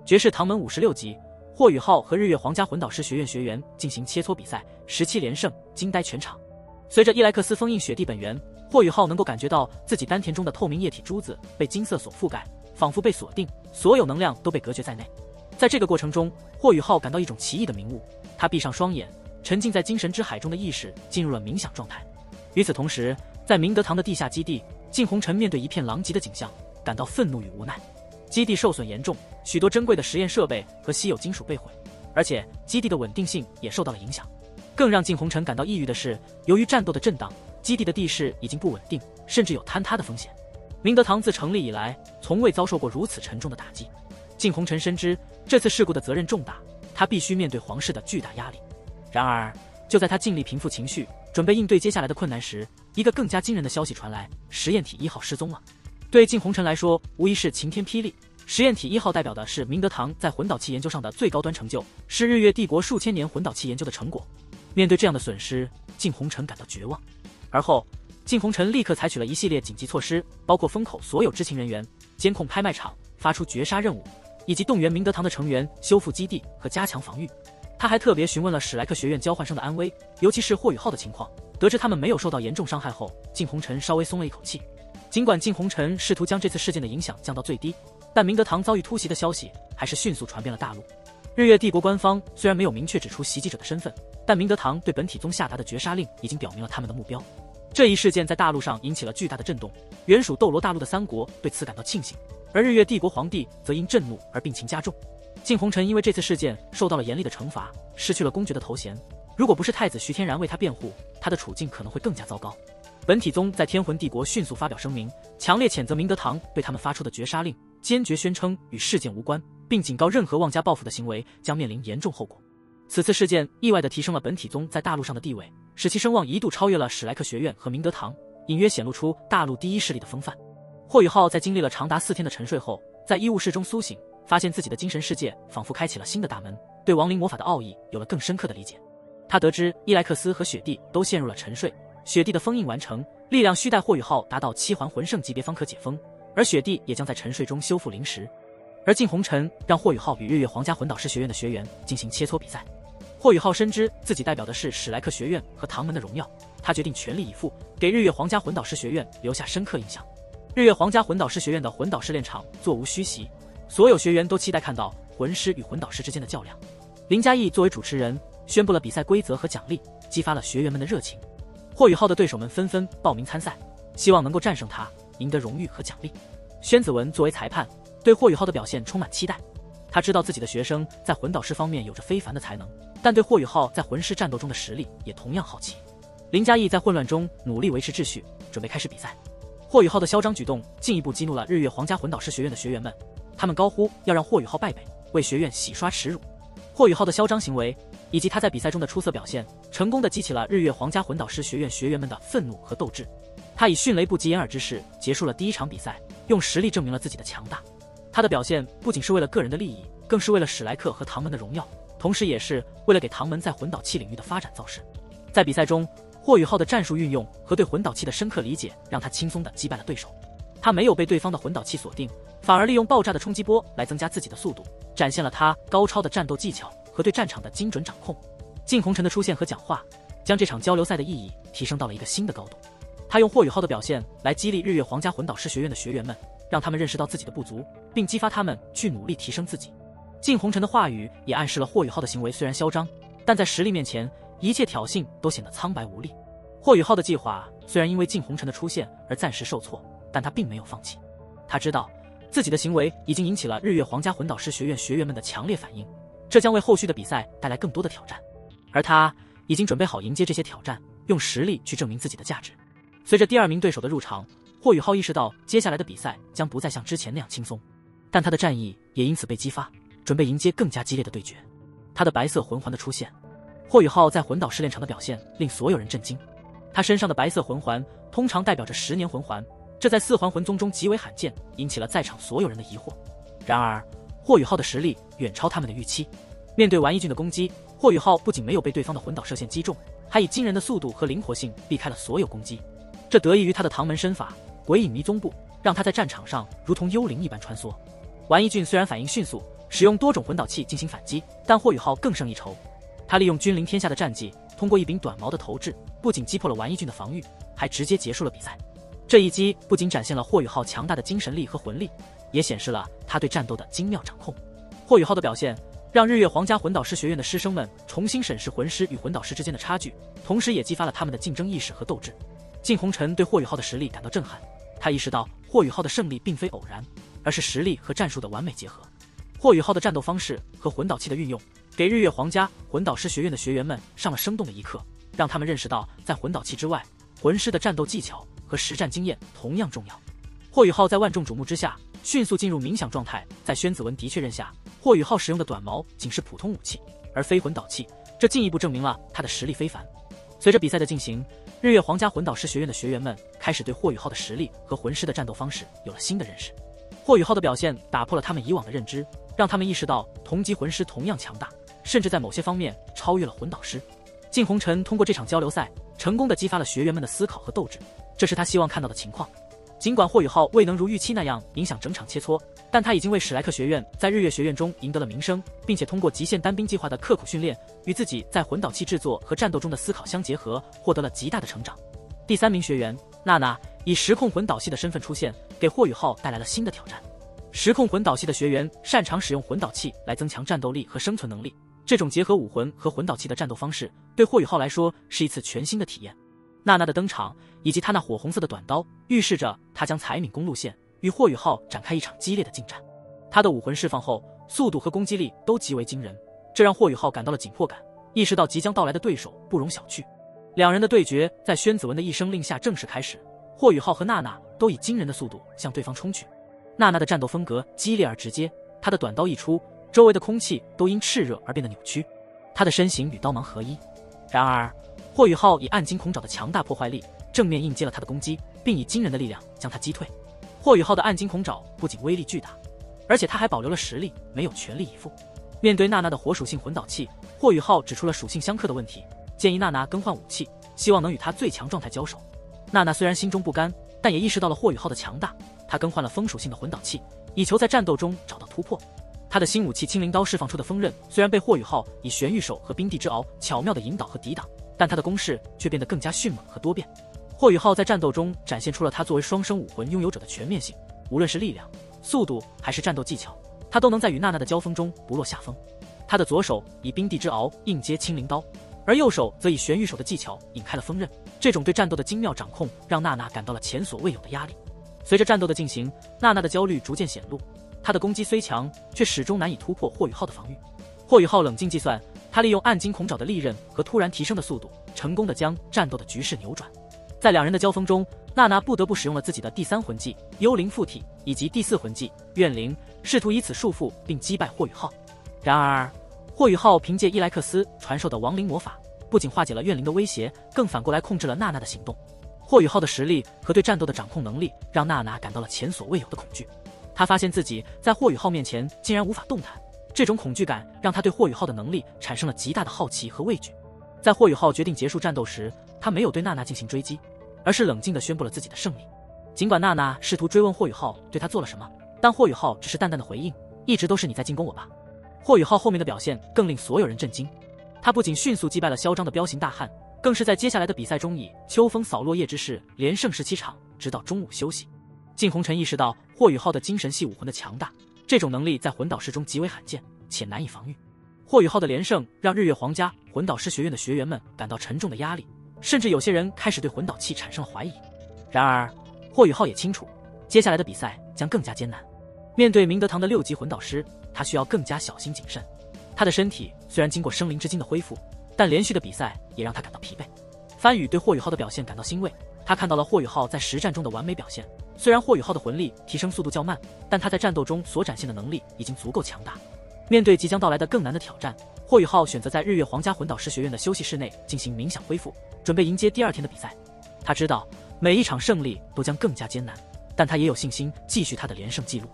绝世唐门56级，霍雨浩和日月皇家魂导师学院学员进行切磋比赛，17连胜，惊呆全场。随着伊莱克斯封印雪地本源，霍雨浩能够感觉到自己丹田中的透明液体珠子被金色所覆盖，仿佛被锁定，所有能量都被隔绝在内。在这个过程中，霍雨浩感到一种奇异的明悟，他闭上双眼，沉浸在精神之海中的意识进入了冥想状态。与此同时，在明德堂的地下基地，靳红尘面对一片狼藉的景象，感到愤怒与无奈。基地受损严重，许多珍贵的实验设备和稀有金属被毁，而且基地的稳定性也受到了影响。更让靳红尘感到抑郁的是，由于战斗的震荡，基地的地势已经不稳定，甚至有坍塌的风险。明德堂自成立以来，从未遭受过如此沉重的打击。靳红尘深知这次事故的责任重大，他必须面对皇室的巨大压力。然而，就在他尽力平复情绪，准备应对接下来的困难时，一个更加惊人的消息传来：实验体1号失踪了。对靳红尘来说，无疑是晴天霹雳。实验体1号代表的是明德堂在魂导器研究上的最高端成就，是日月帝国数千年魂导器研究的成果。面对这样的损失，靳红尘感到绝望。而后，靳红尘立刻采取了一系列紧急措施，包括封口所有知情人员、监控拍卖场、发出绝杀任务，以及动员明德堂的成员修复基地和加强防御。他还特别询问了史莱克学院交换生的安危，尤其是霍雨浩的情况。得知他们没有受到严重伤害后，靳红尘稍微松了一口气。尽管靳红尘试图将这次事件的影响降到最低，但明德堂遭遇突袭的消息还是迅速传遍了大陆。日月帝国官方虽然没有明确指出袭击者的身份，但明德堂对本体宗下达的绝杀令已经表明了他们的目标。这一事件在大陆上引起了巨大的震动，原属斗罗大陆的三国对此感到庆幸，而日月帝国皇帝则因震怒而病情加重。靳红尘因为这次事件受到了严厉的惩罚，失去了公爵的头衔。如果不是太子徐天然为他辩护，他的处境可能会更加糟糕。本体宗在天魂帝国迅速发表声明，强烈谴责明德堂对他们发出的绝杀令，坚决宣称与事件无关，并警告任何妄加报复的行为将面临严重后果。此次事件意外地提升了本体宗在大陆上的地位，使其声望一度超越了史莱克学院和明德堂，隐约显露出大陆第一势力的风范。霍雨浩在经历了长达4天的沉睡后，在医务室中苏醒，发现自己的精神世界仿佛开启了新的大门，对亡灵魔法的奥义有了更深刻的理解。他得知伊莱克斯和雪地都陷入了沉睡，雪地的封印完成，力量需待霍雨浩达到7环魂圣级别方可解封，而雪地也将在沉睡中修复灵石。而靳红尘让霍雨浩与日月皇家魂导师学院的学员进行切磋比赛。霍雨浩深知自己代表的是史莱克学院和唐门的荣耀，他决定全力以赴，给日月皇家魂导师学院留下深刻印象。日月皇家魂导师学院的魂导师炼场座无虚席，所有学员都期待看到魂师与魂导师之间的较量。林嘉义作为主持人，宣布了比赛规则和奖励，激发了学员们的热情。霍雨浩的对手们纷纷报名参赛，希望能够战胜他，赢得荣誉和奖励。宣子文作为裁判，对霍雨浩的表现充满期待。他知道自己的学生在魂导师方面有着非凡的才能，但对霍雨浩在魂师战斗中的实力也同样好奇。林嘉义在混乱中努力维持秩序，准备开始比赛。霍雨浩的嚣张举动进一步激怒了日月皇家魂导师学院的学员们，他们高呼要让霍雨浩败北，为学院洗刷耻辱。霍雨浩的嚣张行为以及他在比赛中的出色表现，成功地激起了日月皇家魂导师学院学员们的愤怒和斗志。他以迅雷不及掩耳之势结束了第一场比赛，用实力证明了自己的强大。他的表现不仅是为了个人的利益，更是为了史莱克和唐门的荣耀，同时也是为了给唐门在魂导器领域的发展造势。在比赛中，霍雨浩的战术运用和对魂导器的深刻理解，让他轻松地击败了对手。他没有被对方的魂导器锁定，反而利用爆炸的冲击波来增加自己的速度，展现了他高超的战斗技巧和对战场的精准掌控。靳红尘的出现和讲话，将这场交流赛的意义提升到了一个新的高度。他用霍雨浩的表现来激励日月皇家魂导师学院的学员们，让他们认识到自己的不足，并激发他们去努力提升自己。靳红尘的话语也暗示了霍雨浩的行为虽然嚣张，但在实力面前，一切挑衅都显得苍白无力。霍雨浩的计划虽然因为靳红尘的出现而暂时受挫，但他并没有放弃。他知道自己的行为已经引起了日月皇家魂导师学院学员们的强烈反应，这将为后续的比赛带来更多的挑战，而他已经准备好迎接这些挑战，用实力去证明自己的价值。随着第二名对手的入场，霍雨浩意识到接下来的比赛将不再像之前那样轻松，但他的战意也因此被激发，准备迎接更加激烈的对决。他的白色魂环的出现，霍雨浩在魂导师炼场的表现令所有人震惊。他身上的白色魂环通常代表着10年魂环，这在4环魂宗中极为罕见，引起了在场所有人的疑惑。然而，霍雨浩的实力远超他们的预期。面对丸一俊的攻击，霍雨浩不仅没有被对方的魂导射线击中，还以惊人的速度和灵活性避开了所有攻击。这得益于他的唐门身法鬼影迷踪步，让他在战场上如同幽灵一般穿梭。丸一俊虽然反应迅速，使用多种魂导器进行反击，但霍雨浩更胜一筹。他利用君临天下的战绩，通过一柄短矛的投掷，不仅击破了玩意俊的防御，还直接结束了比赛。这一击不仅展现了霍雨浩强大的精神力和魂力，也显示了他对战斗的精妙掌控。霍雨浩的表现让日月皇家魂导师学院的师生们重新审视魂师与魂导师之间的差距，同时也激发了他们的竞争意识和斗志。靳红尘对霍雨浩的实力感到震撼，他意识到霍雨浩的胜利并非偶然，而是实力和战术的完美结合。霍雨浩的战斗方式和魂导器的运用，给日月皇家魂导师学院的学员们上了生动的一课，让他们认识到在魂导器之外，魂师的战斗技巧和实战经验同样重要。霍雨浩在万众瞩目之下迅速进入冥想状态，在宣子文的确认下，霍雨浩使用的短矛仅是普通武器，而非魂导器，这进一步证明了他的实力非凡。随着比赛的进行，日月皇家魂导师学院的学员们开始对霍雨浩的实力和魂师的战斗方式有了新的认识。霍雨浩的表现打破了他们以往的认知，让他们意识到同级魂师同样强大，甚至在某些方面超越了魂导师。靳红尘通过这场交流赛，成功的激发了学员们的思考和斗志，这是他希望看到的情况。尽管霍雨浩未能如预期那样影响整场切磋，但他已经为史莱克学院在日月学院中赢得了名声，并且通过极限单兵计划的刻苦训练，与自己在魂导器制作和战斗中的思考相结合，获得了极大的成长。第3名学员娜娜以时空魂导系的身份出现，给霍雨浩带来了新的挑战。时空魂导系的学员擅长使用魂导器来增强战斗力和生存能力，这种结合武魂和魂导器的战斗方式，对霍雨浩来说是一次全新的体验。娜娜的登场以及她那火红色的短刀，预示着她将采闵公路线与霍雨浩展开一场激烈的近战。她的武魂释放后，速度和攻击力都极为惊人，这让霍雨浩感到了紧迫感，意识到即将到来的对手不容小觑。两人的对决在宣子文的一声令下正式开始，霍雨浩和娜娜都以惊人的速度向对方冲去。娜娜的战斗风格激烈而直接，她的短刀一出，周围的空气都因炽热而变得扭曲，她的身形与刀芒合一。然而霍雨浩以暗金孔爪的强大破坏力正面应接了他的攻击，并以惊人的力量将他击退。霍雨浩的暗金孔爪不仅威力巨大，而且他还保留了实力，没有全力以赴。面对娜娜的火属性魂导器，霍雨浩指出了属性相克的问题，建议娜娜更换武器，希望能与他最强状态交手。娜娜虽然心中不甘，但也意识到了霍雨浩的强大，她更换了风属性的魂导器，以求在战斗中找到突破。她的新武器青灵刀释放出的锋刃，虽然被霍雨浩以玄玉手和冰帝之鳌巧妙地引导和抵挡，但他的攻势却变得更加迅猛和多变。霍雨浩在战斗中展现出了他作为双生武魂拥有者的全面性，无论是力量、速度还是战斗技巧，他都能在与娜娜的交锋中不落下风。他的左手以冰帝之鳌应接青灵刀，而右手则以玄玉手的技巧引开了锋刃，这种对战斗的精妙掌控让娜娜感到了前所未有的压力。随着战斗的进行，娜娜的焦虑逐渐显露，她的攻击虽强，却始终难以突破霍雨浩的防御。霍雨浩冷静计算，他利用暗金孔爪的利刃和突然提升的速度，成功的将战斗的局势扭转。在两人的交锋中，娜娜不得不使用了自己的第3魂技幽灵附体以及第4魂技怨灵，试图以此束缚并击败霍雨浩。然而霍雨浩凭借伊莱克斯传授的亡灵魔法，不仅化解了怨灵的威胁，更反过来控制了娜娜的行动。霍雨浩的实力和对战斗的掌控能力让娜娜感到了前所未有的恐惧，她发现自己在霍雨浩面前竟然无法动弹，这种恐惧感让他对霍雨浩的能力产生了极大的好奇和畏惧。在霍雨浩决定结束战斗时，他没有对娜娜进行追击，而是冷静地宣布了自己的胜利。尽管娜娜试图追问霍雨浩对他做了什么，但霍雨浩只是淡淡的回应，一直都是你在进攻我吧。霍雨浩后面的表现更令所有人震惊，他不仅迅速击败了嚣张的彪形大汉，更是在接下来的比赛中以秋风扫落叶之势连胜17场，直到中午休息。靳红尘意识到霍雨浩的精神系武魂的强大，这种能力在魂导师中极为罕见且难以防御。霍雨浩的连胜让日月皇家魂导师学院的学员们感到沉重的压力，甚至有些人开始对魂导器产生了怀疑。然而霍雨浩也清楚，接下来的比赛将更加艰难。面对明德堂的6级魂导师，他需要更加小心谨慎。他的身体虽然经过生灵之精的恢复，但连续的比赛也让他感到疲惫。番禺对霍雨浩的表现感到欣慰，他看到了霍雨浩在实战中的完美表现。虽然霍雨浩的魂力提升速度较慢，但他在战斗中所展现的能力已经足够强大。面对即将到来的更难的挑战，霍雨浩选择在日月皇家魂导师学院的休息室内进行冥想恢复，准备迎接第2天的比赛。他知道每一场胜利都将更加艰难，但他也有信心继续他的连胜记录。